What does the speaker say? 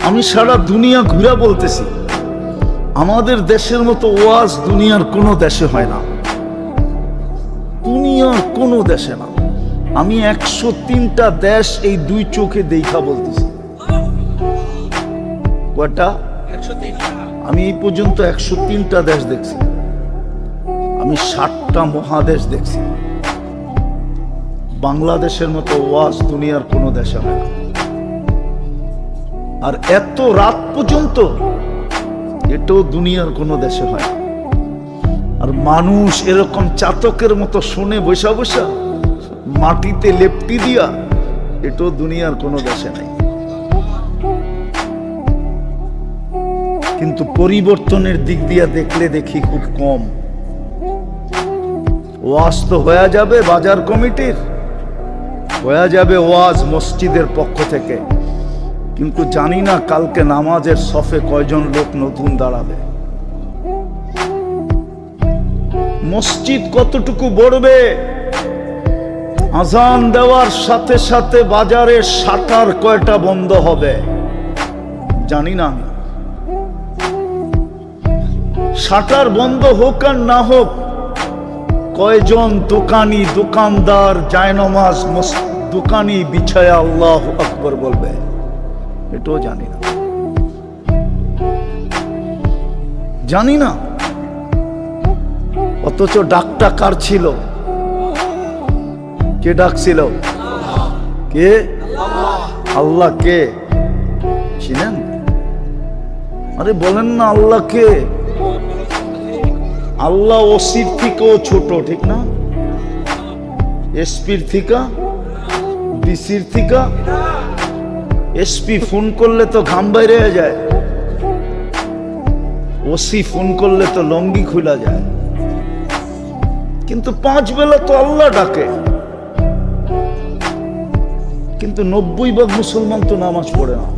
আমি সারা দুনিয়া ঘুরে বলতেছি, আমাদের দেশের মতো ওয়াজ দুনিয়ার কোনো দেশে হয় না, দুনিয়ার কোনো দেশে না। আমি 103টা দেশ এই দুই চোখে দেখা বলতেছি। কয়টা? আমি এই পর্যন্ত 103টা দেশ দেখছি। আমি 60টা মহাদেশ দেখছি। বাংলাদেশের মতো ওয়াজ দুনিয়ার কোনো দেশে হয় না। আর এত রাত পর্যন্ত এটাও দুনিয়ার কোনো দেশে হয় না। আর মানুষ এরকম চাতকের মতো শুনে বসা বসা মাটিতে লেপটি দিয়া, এটাও দুনিয়ার কোনো দেশে নাই। কিন্তু পরিবর্তনের দিক দিয়া দেখলে দেখি খুব কম। ওয়াজ তো হয়ে যাবে বাজার কমিটির, হয়ে যাবে ওয়াজ মসজিদের পক্ষ থেকে, কিন্তু জানি না কালকে নামাজের সফে কয়জন লোক নতুন দাঁড়াবে, মসজিদ কতটুকু বড়বে। আজান দেওয়ার সাথে সাথে বাজারের শাটার কয়টা বন্ধ হবে জানি না। শাটার বন্ধ হোক আর না হোক, কয়জন দোকানি দোকানদার জায়নামাজ দোকানি বিছায়া আল্লাহু আকবার বলবে, এটাও জানি না, জানি না। অথচ ডাকটা কার ছিল? কে ডাকছিল? কে? আল্লাহ। কে ছিলেন? আরে বলেন না আল্লাহ কে? আল্লাহ ওসির থেকেও ছোট, ঠিক না? এসপির থেকে, ডিসির থেকে। এসপি ফোন করলে তো ঘাম বাইরে যায়, ওসি ফোন করলে তো লঙ্গি খুলা যায়। কিন্তু 5 বেলা তো আল্লাহ ডাকে, কিন্তু 90% মুসলমান তো নামাজ পড়ে না।